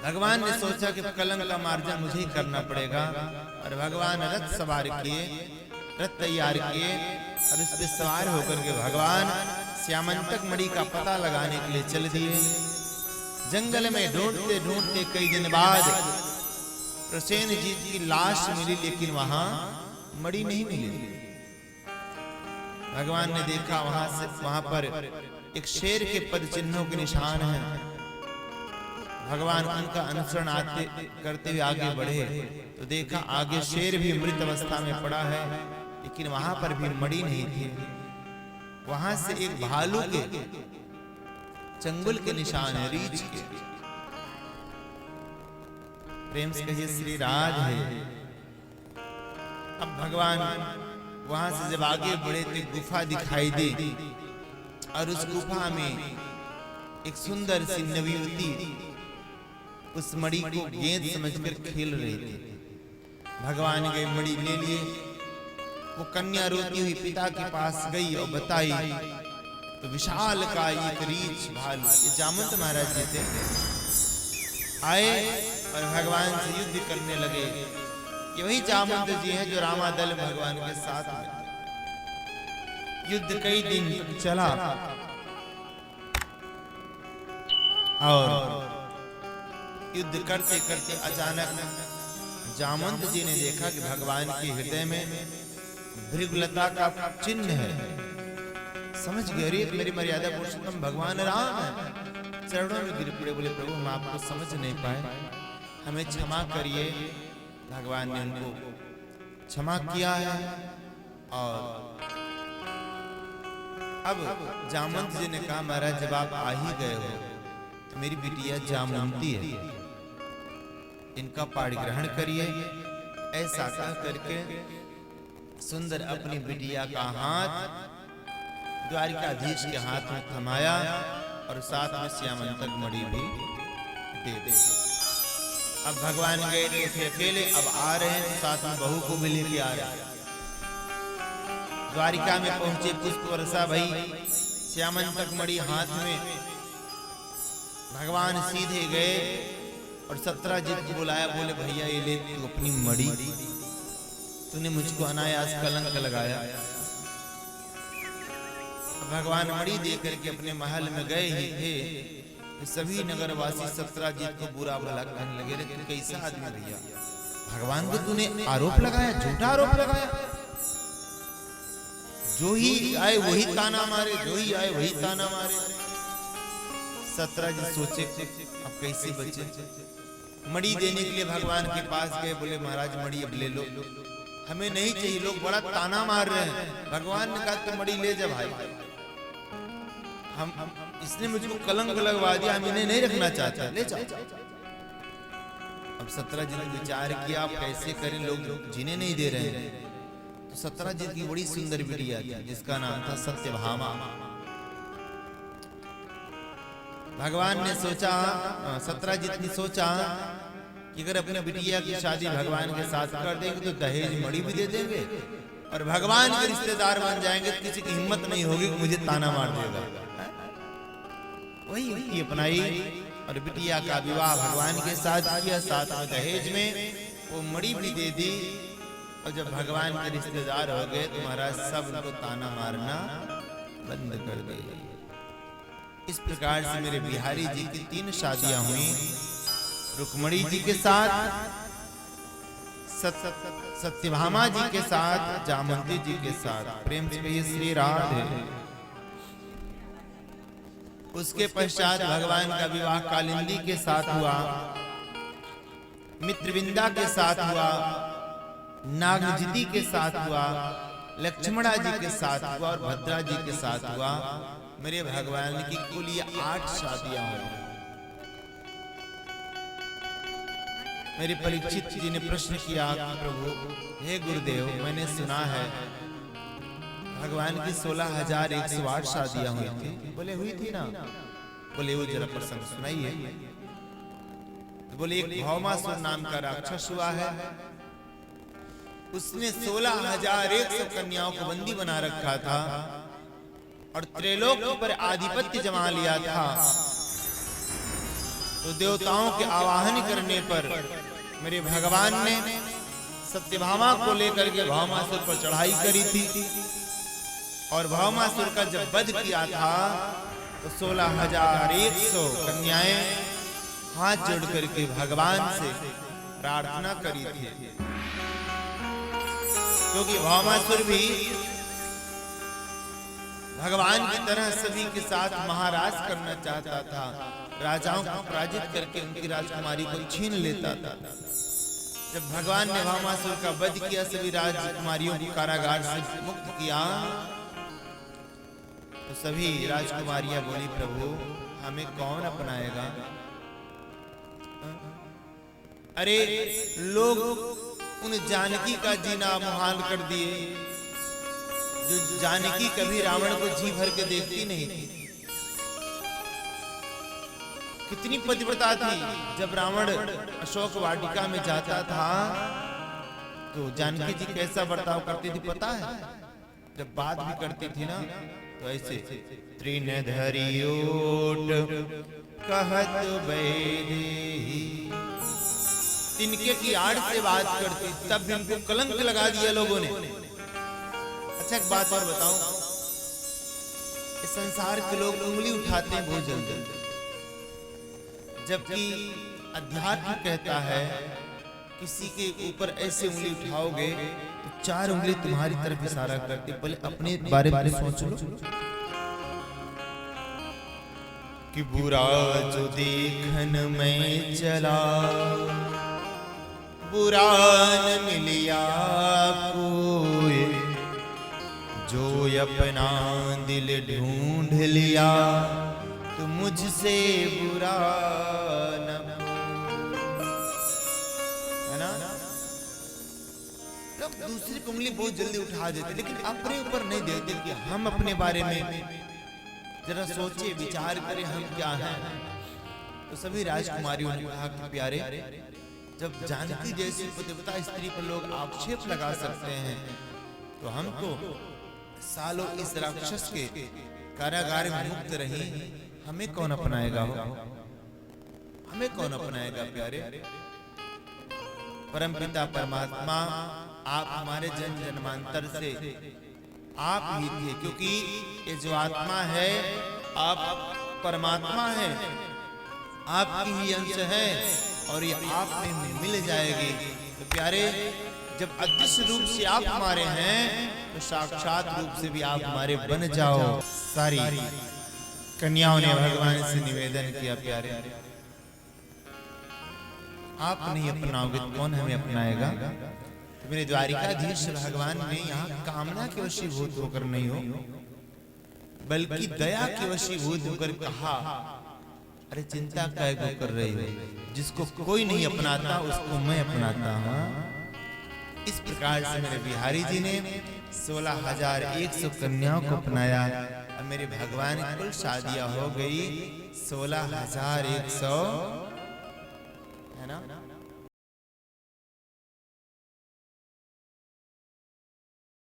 भगवान ने सोचा कि कलंक का मार्जन मुझे ही करना पड़ेगा, और भगवान रथ सवार किए, रथ तैयार किए, और उस पर सवार होकर के भगवान श्यामंतक मणि का पता लगाने के लिए चल दिए। जंगल में ढूंढते ढूंढते कई दिन बाद प्रसेनजीत की लाश मिली, लेकिन वहां मणि नहीं मिली। भगवान ने देखा वहां पर एक शेर के पद चिन्हों के निशान हैं। भगवान उनका अनुसरण करते हुए आगे बढ़े तो देखा आगे शेर भी मृत अवस्था में पड़ा है, लेकिन वहां पर भी मणि नहीं थी। वहां से एक भालू के चंगुल के निशान है, रीछ के। प्रेम से कहिए श्री राज है। अब भगवान वहां से जब आगे बढ़े तो गुफा दिखाई दी, और उस गुफा में एक सुंदर सी नवयुवती उस मणि को गेंद समझकर खेल रही थी। भगवान गए, मणि ले लिए। वो कन्या रोती हुई पिता के पास गई और बताई तो विशाल का एक रीछ भालू, ये जामवंत महाराज जी थे, आए और भगवान से युद्ध करने लगे। ये वही जामवंत जी हैं जो रामादल भगवान के साथ में। युद्ध कई दिन चला और युद्ध करते करते अचानक जामवंत जी ने देखा कि भगवान के हृदय में भृगुलता का चिन्ह है। समझ गए, अरे मेरी मर्यादा पुरुषोत्तम भगवान राम है। चरणों में गिर पड़े, बोले प्रभु हम आपको समझ नहीं पाए, हमें क्षमा करिए। भगवान ने उनको क्षमा किया है। और अब जामवंत जी ने कहा महाराज जब आप आ ही गए हो तो मेरी बिटिया जामवंती है, इनका पाणी ग्रहण करिए। ऐसा कह करके सुंदर अपनी बिटिया का हाथ द्वारिकाधीश के हाथ में थमाया, और साथ में श्यामंतक मणि भी दे दी। अब भगवान गए थे अकेले, अब आ रहे हैं तो साथ में बहू को मिले के आ रहे हैं। द्वारिका में पहुंचे, पुष्प वर्षा भई, श्यामंतक मणि हाथ में। भगवान सीधे गए और सत्राजित को बुलाया, बोले भैया ये ले तू अपनी मणि, तूने मुझको अनायास कलंक लगाया। भगवान मणि दे करके अपने महल में गए ही थे, तो सभी नगरवासी सत्राजित को बुरा भला कहने लगे, रे तू कैसा आदमी भैया, भगवान को तूने आरोप लगाया, झूठा आरोप लगाया। जो ही आए वही ताना मारे, जो ही आए वही ताना मारे। सत्राजित सोचे अब कैसे बचे। मणि देने के लिए भगवान के पास गए, बोले महाराज मणि अब ले लो, हमें नहीं चाहिए, लोग बड़ा ताना मार रहे हैं। भगवान ने कहा तुम मणि ले जा भाई, हम इसने मुझको कलंक लगवा दिया, हम इन्हें नहीं रखना चाहते, ले जाओ। अब सत्राजित ने विचार किया आप कैसे करें, लोग जिन्हें नहीं दे रहे हैं। तो सत्राजित की बड़ी सुंदर बिटिया थी जिसका नाम था सत्यभामा। भगवान ने सोचा, सत्राजित ने सोचा कि अगर अपनी बिटिया की शादी भगवान के साथ कर देंगे तो दहेज मणि भी दे देंगे, और भगवान के रिश्तेदार बन जाएंगे तो किसी की हिम्मत नहीं होगी कि मुझे ताना मार देगा। वही उनकी अपनाई और बिटिया का विवाह भगवान के साथ किया, साथ में दहेज में वो मणि भी दे दी। और जब भगवान के रिश्तेदार हो गए तो महाराज सब उनको ताना मारना बंद कर दिए। इस प्रकार से मेरे बिहारी जी की 3 शादियां हुई, रुक्मणी जी के साथ, सत्यभामा जी के साथ, जामवंती जी के साथ। प्रेम से कहिए श्री राधे। उसके पश्चात भगवान का विवाह कालिंदी के साथ हुआ, मित्रविंदा के साथ हुआ, नागजिति के साथ हुआ, लक्ष्मणा जी के साथ हुआ और भद्रा जी के साथ हुआ। मेरे भगवान की कुल ये 8 शादियां हुई। मेरे परीक्षित जी ने प्रश्न किया प्रभु हे गुरुदेव, मैंने सुना है भगवान की 16,108 शादियां हुई थी। बोले हुई थी ना? बोले वो जरा प्रसंग सुनाइए। तो बोले एक भौमासुर नाम का राक्षस हुआ है, उसने 16,100 कन्याओं को बंदी बना रखा था और त्रिलोक पर आधिपत्य जमा लिया था। तो देवताओं के आवाहन करने पर मेरे भगवान ने सत्यभामा को लेकर के भौमासुर पर चढ़ाई करी थी। और भौमासुर का जब वध किया था तो 16,100 कन्याएं हाथ जोड़ करके भगवान से प्रार्थना करी थी, क्योंकि भौमासुर भी भगवान की तरह सभी के साथ महाराज करना चाहता था, राजाओं को पराजित करके उनकी राजकुमारी को छीन लेता था। जब भगवान ने भौमासुर का वध किया, सभी राजकुमारियों को कारागार से मुक्त किया, तो सभी राजकुमारियां बोली, प्रभु हमें कौन अपनाएगा? अरे लोग उन जानकी का जीना मुहाल कर दिए, जो जानकी कभी रावण को जी भर के देखती नहीं थी। कितनी पतिव्रता थी। जब रावण अशोक वाटिका में जाता था तो जानकी जी कैसा बर्ताव करती थी पता है? जब बात भी करती थी ना तो ऐसे तृण धरियोट कहत बैदेही, तिनके की आड़ से बात करती, तब भी उनको कलंक लगा दिया लोगों ने। अच्छा एक बात और बताऊं, इस संसार के लोग उंगली उठाते हैं बहुत जल्दी, जबकि अध्यात्म कहता है किसी के ऊपर ऐसे उंगली उठाओगे तो 4 उंगली तुम्हारी तरफ इशारा करती। पहले अपने बारे में सोच लो कि बुरा जो देखन में चला, बुरा न मिलिया कोई, जो अपना दिल ढूंढ लिया तो मुझसे बुरा न, है ना? लोग दूसरी की उंगली बहुत जल्दी उठा देते, लेकिन अपने ऊपर नहीं देते कि हम अपने बारे में जरा सोचे विचार करें हम क्या हैं। तो सभी राजकुमारियों ने कहा कि प्यारे, जब जानकी जैसी पतिव्रता स्त्री पर लोग आक्षेप लगा सकते हैं तो हम तो सालों इस राक्षस के कारागार में मुक्त रही, हमें कौन अपनाएगा? हो हमें कौन अपनाएगा प्यारे? परमपिता परमात्मा आप हमारे जन्म जन्मांतर से आप ही थे, क्योंकि ये जो आत्मा है आप परमात्मा है, आपकी ही अंश है और ये आप में मिल जाएगी। तो प्यारे, जब अदृश्य रूप से आप हमारे हैं तो साक्षात रूप से भी आप हमारे बन जाओ। सारी कन्याओं ने भगवान से निवेदन किया, प्यारे आप नहीं अपनाओगे तो कौन हमें अपनाएगा? तो मेरे द्वारिकाधीश भगवान ने यहाँ कामना के वशीभूत होकर नहीं हो, बल्कि दया के वशीभूत होकर कहा, अरे चिंता काय को कर रही हो? जिसको कोई नहीं अपनाता उसको मैं अपनाता हूँ। इस प्रकार से मेरे बिहारी जी ने 16,100 कन्याओं को अपनाया और मेरे भगवान की कुल शादियां हो गई 16,100, है ना?